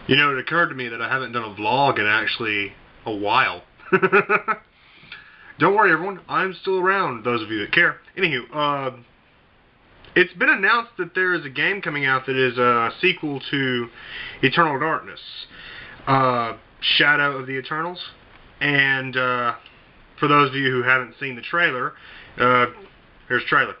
You know, it occurred to me that I haven't done a vlog in actually a while. Don't worry, everyone. I'm still around, those of you that care. Anywho, it's been announced that there is a game coming out that is a sequel to Eternal Darkness. Shadow of the Eternals. And, for those of you who haven't seen the trailer, here's the trailer.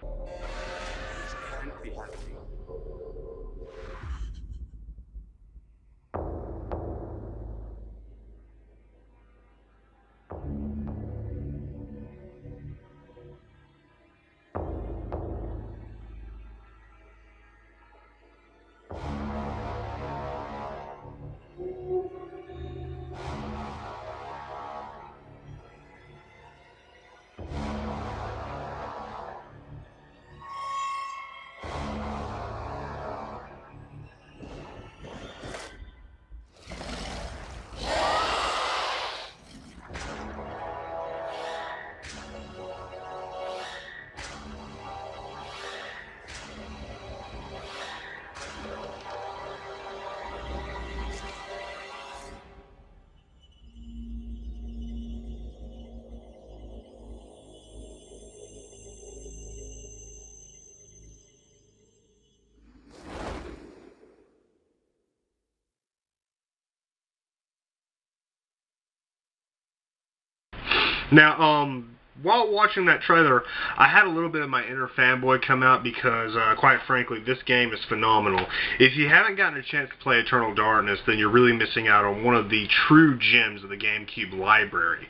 Now, while watching that trailer, I had a little bit of my inner fanboy come out because, quite frankly, this game is phenomenal. If you haven't gotten a chance to play Eternal Darkness, then you're really missing out on one of the true gems of the GameCube library.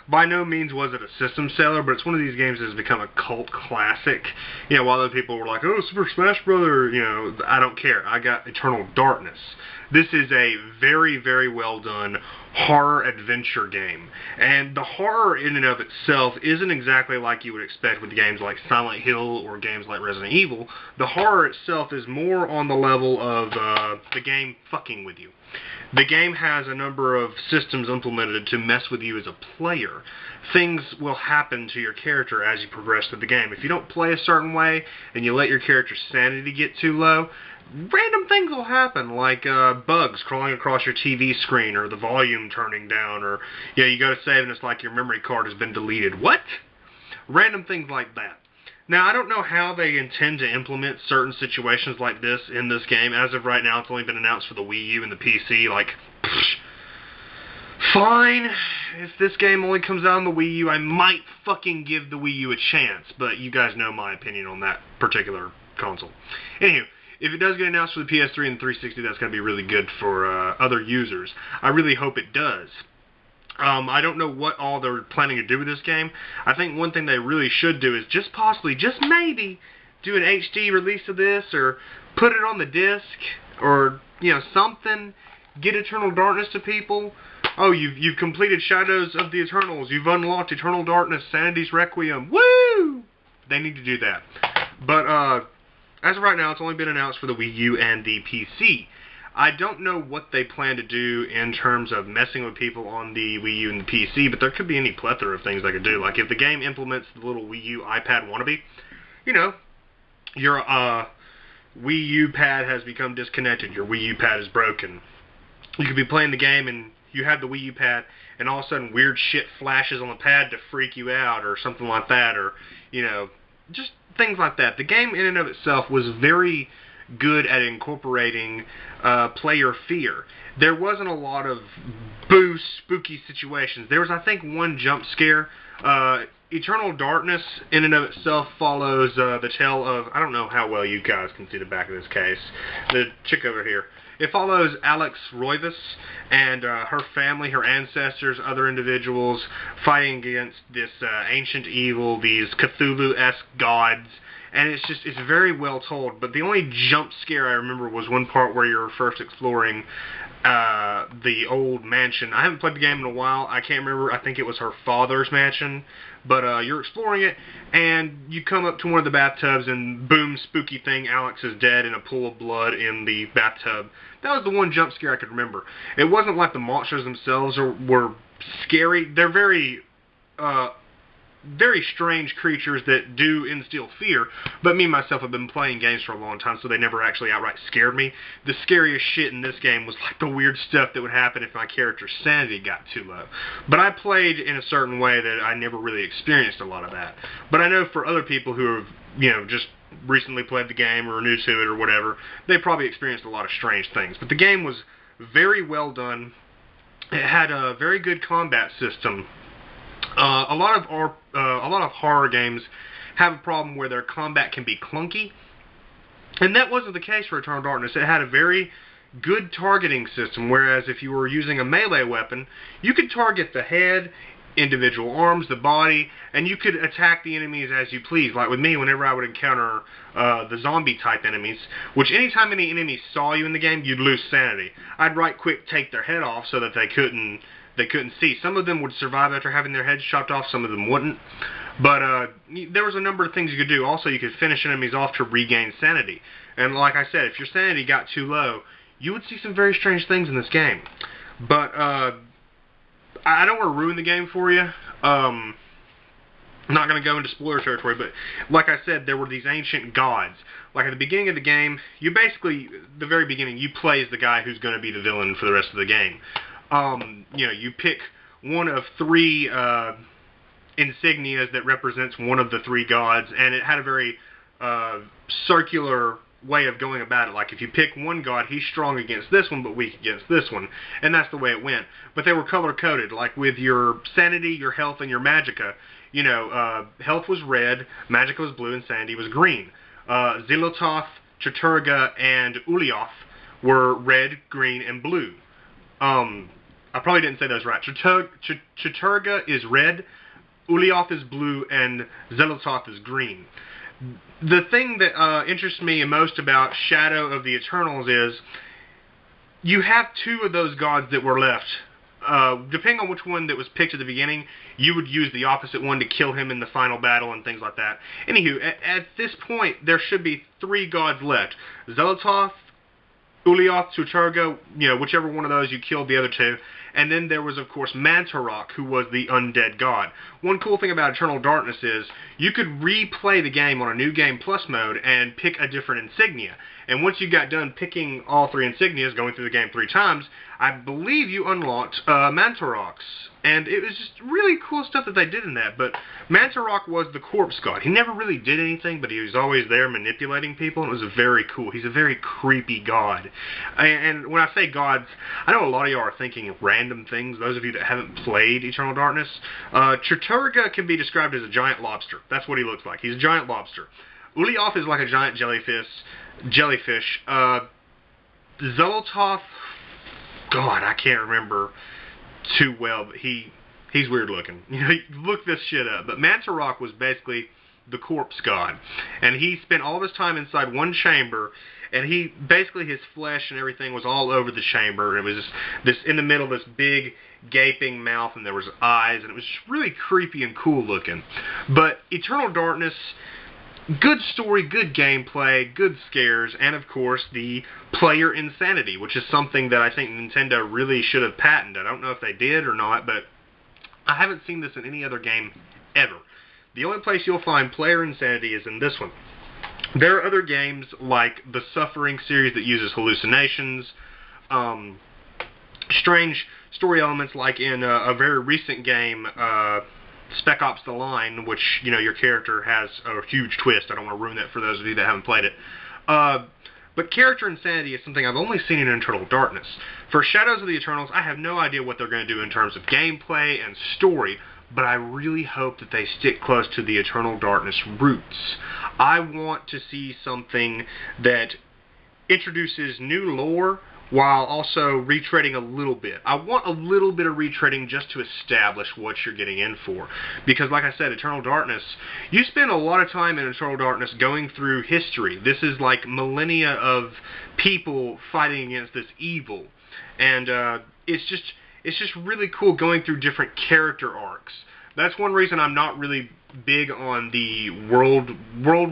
By no means was it a system seller, but it's one of these games that has become a cult classic. You know, while other people were like, oh, Super Smash Brother, you know, I don't care. I got Eternal Darkness. This is a very, very well done horror adventure game. And the horror in and of itself isn't exactly like you would expect with games like Silent Hill or games like Resident Evil. The horror itself is more on the level of the game fucking with you. The game has a number of systems implemented to mess with you as a player. Things will happen to your character as you progress through the game. If you don't play a certain way and you let your character's sanity get too low, random things will happen, like bugs crawling across your TV screen, or the volume turning down, or you go to save and it's like your memory card has been deleted. What? Random things like that. Now, I don't know how they intend to implement certain situations like this in this game. As of right now, it's only been announced for the Wii U and the PC. Like, fine. If this game only comes out on the Wii U, I might fucking give the Wii U a chance. But you guys know my opinion on that particular console. Anywho, if it does get announced for the PS3 and the 360, that's going to be really good for other users. I really hope it does. I don't know what all they're planning to do with this game. I think one thing they really should do is just possibly, just maybe, do an HD release of this, or put it on the disc, or, something. Get Eternal Darkness to people. Oh, you've completed Shadows of the Eternals. You've unlocked Eternal Darkness, Sanity's Requiem. Woo! They need to do that. But, as of right now, it's only been announced for the Wii U and the PC. I don't know what they plan to do in terms of messing with people on the Wii U and the PC, but there could be any plethora of things they could do. Like, if the game implements the little Wii U iPad wannabe, your Wii U pad has become disconnected, your Wii U pad is broken. You could be playing the game and you have the Wii U pad, and all of a sudden weird shit flashes on the pad to freak you out, or something like that, or, just things like that. The game in and of itself was very good at incorporating player fear. There wasn't a lot of spooky situations. There was, I think, one jump scare. Eternal Darkness in and of itself follows the tale of, I don't know how well you guys can see the back of this case, the chick over here. It follows Alex Roivas and her family, her ancestors, other individuals fighting against this ancient evil, these Cthulhu-esque gods. And it's very well told. But the only jump scare I remember was one part where you're first exploring the old mansion. I haven't played the game in a while. I can't remember. I think it was her father's mansion. But you're exploring it, and you come up to one of the bathtubs, and boom, spooky thing, Alex is dead in a pool of blood in the bathtub. That was the one jump scare I could remember. It wasn't like the monsters themselves were scary. They're very very strange creatures that do instill fear, but me myself have been playing games for a long time, so they never actually outright scared me. The scariest shit in this game was like the weird stuff that would happen if my character's sanity got too low. But I played in a certain way that I never really experienced a lot of that. But I know for other people who have, just recently played the game or are new to it or whatever, they probably experienced a lot of strange things. But the game was very well done. It had a very good combat system. A lot of horror games have a problem where their combat can be clunky, and that wasn't the case for Eternal Darkness. It had a very good targeting system, whereas if you were using a melee weapon, you could target the head, individual arms, the body, and you could attack the enemies as you please. Like with me, whenever I would encounter the zombie-type enemies, which anytime any enemies saw you in the game, you'd lose sanity. I'd right-quick take their head off so that they couldn't see. Some of them would survive after having their heads chopped off, some of them wouldn't. But there was a number of things you could do. Also, you could finish enemies off to regain sanity. And like I said, if your sanity got too low, you would see some very strange things in this game. But I don't want to ruin the game for you. I'm not going to go into spoiler territory, but like I said, there were these ancient gods. Like at the beginning of the game, the very beginning, you play as the guy who's going to be the villain for the rest of the game. You pick one of 3 insignias that represents one of the 3 gods, and it had a very circular way of going about it. Like if you pick one god, he's strong against this one, but weak against this one, and that's the way it went. But they were color-coded, like with your sanity, your health, and your magicka. Health was red, magicka was blue, and sanity was green. Xylototh, Chaturga, and Ulyaoth were red, green, and blue. I probably didn't say those right. Chaturga is red, Ulyaoth is blue, and Xylototh is green. The thing that interests me most about Shadow of the Eternals is you have 2 of those gods that were left. Depending on which one that was picked at the beginning, you would use the opposite one to kill him in the final battle and things like that. Anywho, at this point, there should be 3 gods left. Xylototh, Ulyaoth, Chaturga, whichever one of those you killed the other 2. And then there was, of course, Mantarok, who was the Undead God. One cool thing about Eternal Darkness is you could replay the game on a New Game Plus mode and pick a different insignia. And once you got done picking all 3 insignias, going through the game 3 times, I believe you unlocked Mantaroks. And it was just really cool stuff that they did in that. But Mantarok was the corpse god. He never really did anything, but he was always there manipulating people, and it was very cool. He's a very creepy god. And when I say gods, I know a lot of y'all are thinking of random things, those of you that haven't played Eternal Darkness. Chaturga can be described as a giant lobster. That's what he looks like. He's a giant lobster. Ulyaoth is like a giant jellyfish. Xylototh, God, I can't remember too well, but he's weird looking. Look this shit up. But Mantarok was basically the corpse god, and he spent all of his time inside one chamber, and his flesh and everything was all over the chamber. It was this in the middle of this big gaping mouth, and there was eyes, and it was just really creepy and cool looking. But Eternal Darkness, good story, good gameplay, good scares, and of course the player insanity, which is something that I think Nintendo really should have patented. I don't know if they did or not, but I haven't seen this in any other game ever. The only place you'll find player insanity is in this one. There are other games like the Suffering series that uses hallucinations, strange story elements like in a very recent game, Spec Ops: The Line, which, your character has a huge twist. I don't want to ruin that for those of you that haven't played it. But character insanity is something I've only seen in Eternal Darkness. For Shadows of the Eternals, I have no idea what they're going to do in terms of gameplay and story, but I really hope that they stick close to the Eternal Darkness roots. I want to see something that introduces new lore while also retreading a little bit. I want a little bit of retreading just to establish what you're getting in for. Because like I said, Eternal Darkness, you spend a lot of time in Eternal Darkness going through history. This is like millennia of people fighting against this evil. And it's just really cool going through different character arcs. That's one reason I'm not really big on the World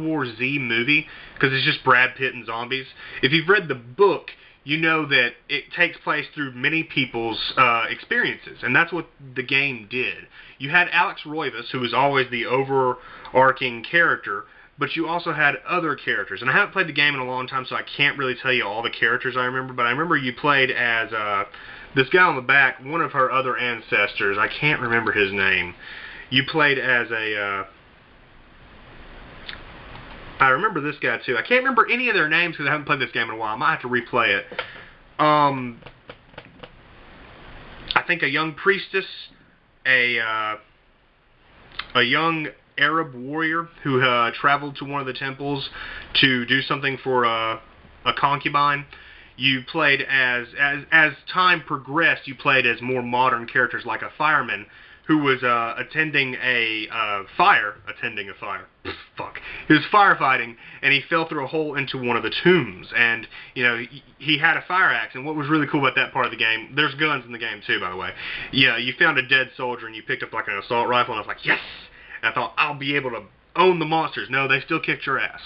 War Z movie, because it's just Brad Pitt and zombies. If you've read the book, you know that it takes place through many people's experiences, and that's what the game did. You had Alex Roivas, who was always the overarching character, but you also had other characters. And I haven't played the game in a long time, so I can't really tell you all the characters I remember, but I remember you played as this guy on the back, one of her other ancestors. I can't remember his name. You played as a... I remember this guy too. I can't remember any of their names because I haven't played this game in a while. I might have to replay it. I think a young priestess, a young Arab warrior who traveled to one of the temples to do something for a concubine. You played as time progressed, you played as more modern characters like a fireman who was attending a fire. Fuck. He was firefighting, and he fell through a hole into one of the tombs. And, you know, he had a fire axe. And what was really cool about that part of the game, there's guns in the game too, by the way. Yeah, you found a dead soldier, and you picked up like an assault rifle, and I was like, yes! And I thought, I'll be able to own the monsters. No, they still kicked your ass.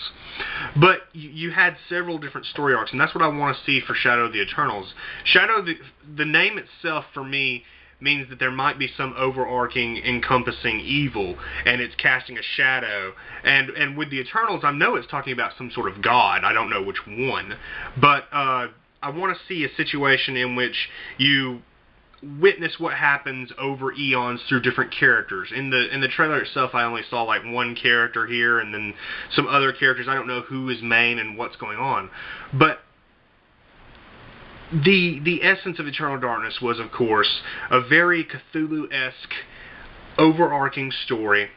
But you had several different story arcs, and that's what I want to see for Shadow of the Eternals. The name itself, for me, means that there might be some overarching, encompassing evil, and it's casting a shadow. And with the Eternals, I know it's talking about some sort of god. I don't know which one. But I want to see a situation in which you witness what happens over eons through different characters. In the trailer itself, I only saw like one character here, and then some other characters. I don't know who is main and what's going on. But the essence of Eternal Darkness was, of course, a very Cthulhu-esque, overarching story.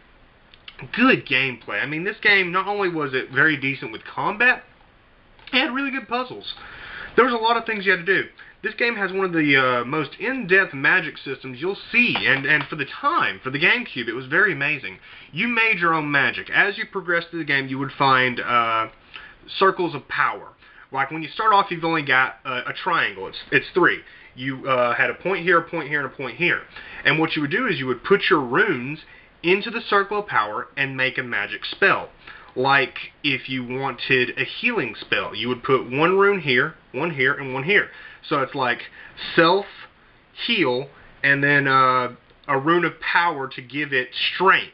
Good gameplay. I mean, this game, not only was it very decent with combat, it had really good puzzles. There was a lot of things you had to do. This game has one of the most in-depth magic systems you'll see, and for the time, for the GameCube, it was very amazing. You made your own magic. As you progressed through the game, you would find circles of power. Like when you start off, you've only got a triangle. It's three. You had a point here, a point here, and a point here. And what you would do is you would put your runes into the circle of power and make a magic spell. Like if you wanted a healing spell, you would put one rune here, and one here. So it's like self, heal, and then a rune of power to give it strength.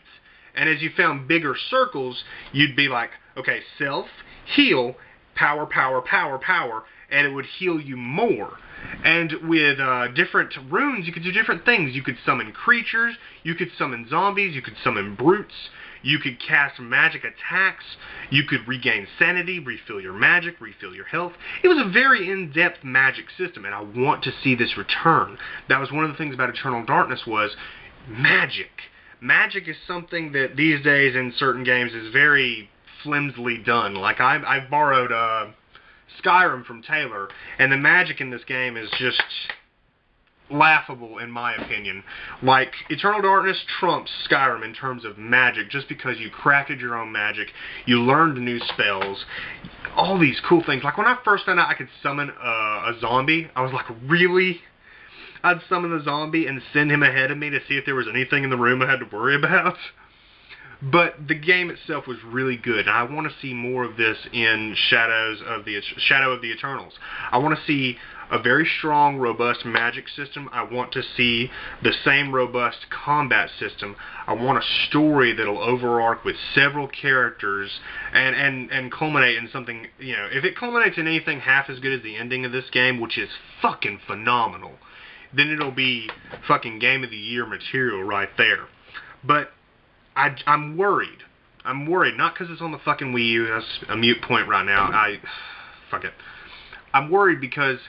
And as you found bigger circles, you'd be like, okay, self, heal, power, power, power, power, and it would heal you more. And with different runes, you could do different things. You could summon creatures, you could summon zombies, you could summon brutes, you could cast magic attacks, you could regain sanity, refill your magic, refill your health. It was a very in-depth magic system, and I want to see this return. That was one of the things about Eternal Darkness was magic. Magic is something that these days in certain games is very flimsily done. Like I've borrowed Skyrim from Taylor, and the magic in this game is just laughable in my opinion. Like Eternal Darkness trumps Skyrim in terms of magic just because you crafted your own magic, you learned new spells, all these cool things. Like when I first found out I could summon a zombie, I was like, really? I'd summon the zombie and send him ahead of me to see if there was anything in the room I had to worry about. But the game itself was really good, and I want to see more of this in Shadow of the Eternals. I want to see a very strong, robust magic system. I want to see the same robust combat system. I want a story that'll overarch with several characters and culminate in something, you know, if it culminates in anything half as good as the ending of this game, which is fucking phenomenal, then it'll be fucking Game of the Year material right there. But I'm worried. I'm worried, not because it's on the fucking Wii U, that's a mute point right now. Fuck it. I'm worried because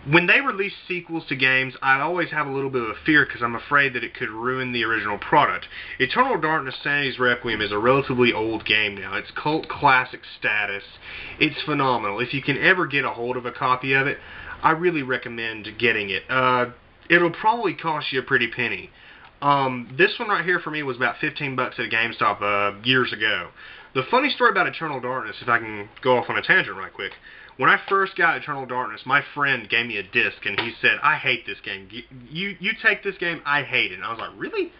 when they release sequels to games, I always have a little bit of a fear because I'm afraid that it could ruin the original product. Eternal Darkness Sanity's Requiem is a relatively old game now. It's cult classic status. It's phenomenal. If you can ever get a hold of a copy of it, I really recommend getting it. It'll probably cost you a pretty penny. This one right here for me was about $15 at a GameStop years ago. The funny story about Eternal Darkness, if I can go off on a tangent right quick, when I first got Eternal Darkness, my friend gave me a disc and he said, I hate this game. You take this game, I hate it. And I was like, really?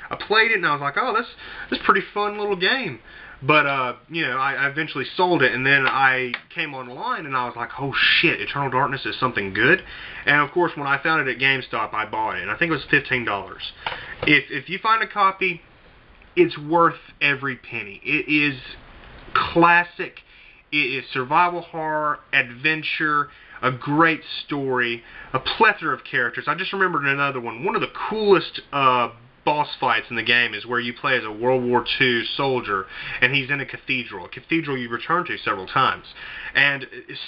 I played it and I was like, oh, that's a pretty fun little game. But, you know, I eventually sold it, and then I came online, and I was like, oh shit, Eternal Darkness is something good. And of course, when I found it at GameStop, I bought it, and I think it was $15. If you find a copy, it's worth every penny. It is classic. It is survival horror, adventure, a great story, a plethora of characters. I just remembered another one. One of the coolest boss fights in the game is where you play as a World War II soldier, and he's in a cathedral you return to several times. And it's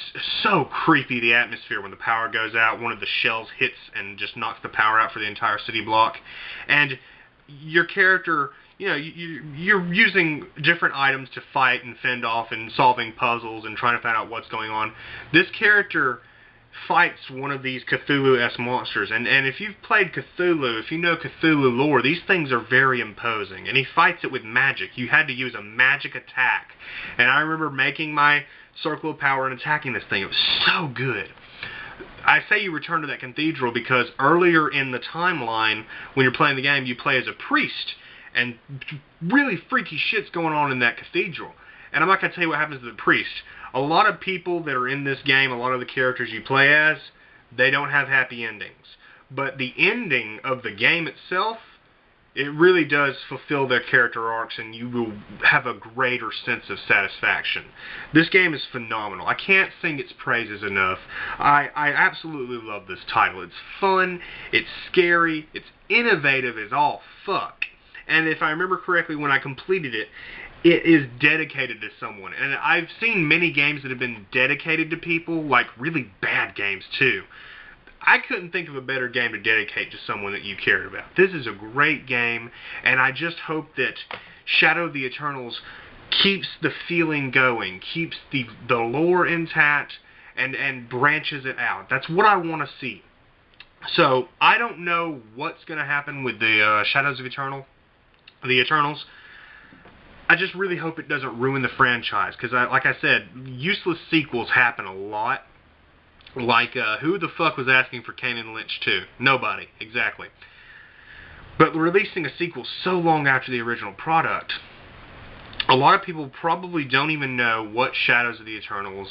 so creepy, the atmosphere, when the power goes out, one of the shells hits and just knocks the power out for the entire city block. And your character, you know, you're using different items to fight and fend off and solving puzzles and trying to find out what's going on. This character fights one of these Cthulhu-esque monsters, and if you've played Cthulhu, if you know Cthulhu lore, these things are very imposing, and he fights it with magic. You had to use a magic attack, and I remember making my circle of power and attacking this thing. It was so good. I say you return to that cathedral because earlier in the timeline, when you're playing the game, you play as a priest, and really freaky shit's going on in that cathedral. And I'm not going to tell you what happens to the priest. A lot of people that are in this game, a lot of the characters you play as, they don't have happy endings. But the ending of the game itself, it really does fulfill their character arcs, and you will have a greater sense of satisfaction. This game is phenomenal. I can't sing its praises enough. I absolutely love this title. It's fun, it's scary, it's innovative as all fuck. And if I remember correctly, when I completed it, it is dedicated to someone. And I've seen many games that have been dedicated to people, like really bad games too. I couldn't think of a better game to dedicate to someone that you cared about. This is a great game, and I just hope that Shadow of the Eternals keeps the feeling going, keeps the lore intact, and branches it out. That's what I want to see. So, I don't know what's going to happen with the Shadows of the Eternals. I just really hope it doesn't ruin the franchise, because like I said, useless sequels happen a lot. Like, who the fuck was asking for Kane and Lynch 2? Nobody, exactly. But releasing a sequel so long after the original product, a lot of people probably don't even know what Shadow of the Eternals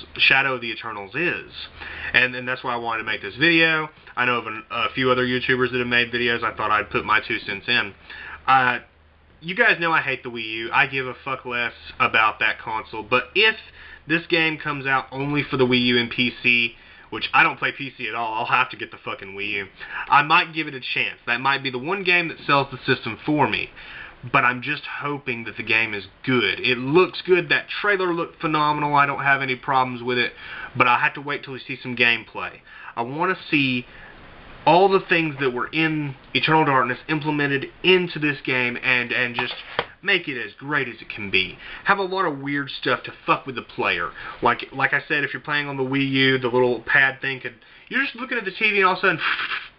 is. And that's why I wanted to make this video. I know of a few other YouTubers that have made videos. I thought I'd put my 2 cents in. You guys know I hate the Wii U. I give a fuck less about that console. But if this game comes out only for the Wii U and PC, which I don't play PC at all, I'll have to get the fucking Wii U, I might give it a chance. That might be the one game that sells the system for me. But I'm just hoping that the game is good. It looks good. That trailer looked phenomenal. I don't have any problems with it. But I have to wait till we see some gameplay. I want to see all the things that were in Eternal Darkness implemented into this game and just make it as great as it can be. Have a lot of weird stuff to fuck with the player. Like I said, if you're playing on the Wii U, the little pad thing you're just looking at the TV and all of a sudden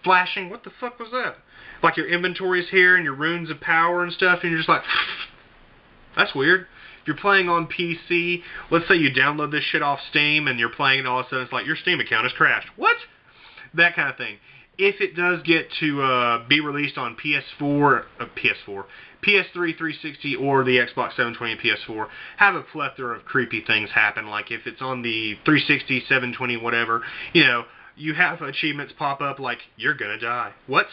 flashing. What the fuck was that? Like your inventory's here and your runes of power and stuff, and you're just like, that's weird. If you're playing on PC, let's say you download this shit off Steam and you're playing it, and all of a sudden it's like, your Steam account has crashed. What? That kind of thing. If it does get to be released on PS3, 360, or the Xbox 720 and PS4, have a plethora of creepy things happen. Like if it's on the 360, 720, whatever, you know, you have achievements pop up like, you're gonna die. What?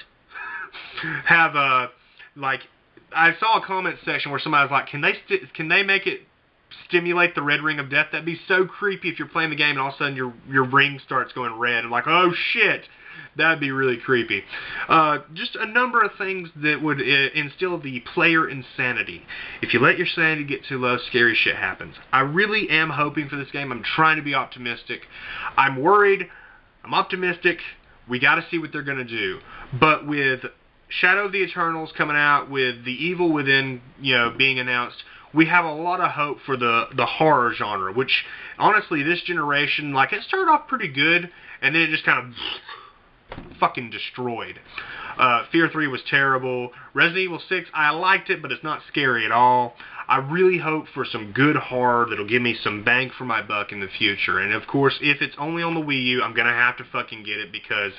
Like, I saw a comment section where somebody was like, can they make it stimulate the red ring of death? That'd be so creepy if you're playing the game and all of a sudden your ring starts going red and like, oh shit. That'd be really creepy. Just a number of things that would instill the player insanity. If you let your sanity get too low, scary shit happens. I really am hoping for this game. I'm trying to be optimistic. I'm worried. I'm optimistic. We got to see what they're going to do. But with Shadow of the Eternals coming out, with The Evil Within, you know, being announced, we have a lot of hope for the horror genre, which, honestly, this generation, like, it started off pretty good, and then it just kind of fucking destroyed. Fear 3 was terrible. Resident Evil 6, I liked it, but it's not scary at all. I really hope for some good horror that'll give me some bang for my buck in the future. And of course, if it's only on the Wii U, I'm gonna have to fucking get it because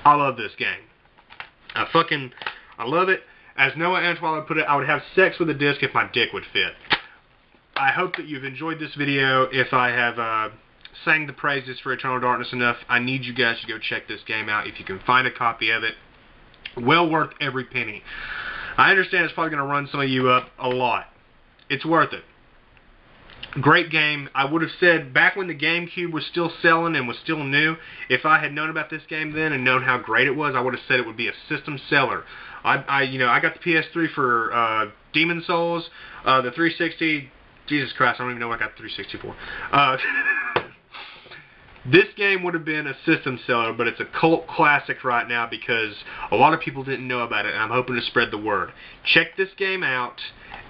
I love this game. I love it. As Noah Antoine would put it, I would have sex with a disc if my dick would fit. I hope that you've enjoyed this video. If I have sang the praises for Eternal Darkness enough, I need you guys to go check this game out. If you can find a copy of it, well worth every penny. I understand it's probably going to run some of you up a lot. It's worth it. Great game. I would have said back when the GameCube was still selling and was still new, if I had known about this game then and known how great it was, I would have said it would be a system seller. I got the PS3 for Demon Souls, the 360. Jesus Christ, I don't even know what I got the 360 for. This game would have been a system seller, but it's a cult classic right now because a lot of people didn't know about it, and I'm hoping to spread the word. Check this game out,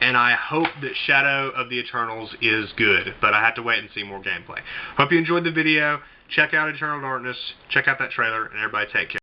and I hope that Shadow of the Eternals is good, but I have to wait and see more gameplay. Hope you enjoyed the video. Check out Eternal Darkness. Check out that trailer, and everybody take care.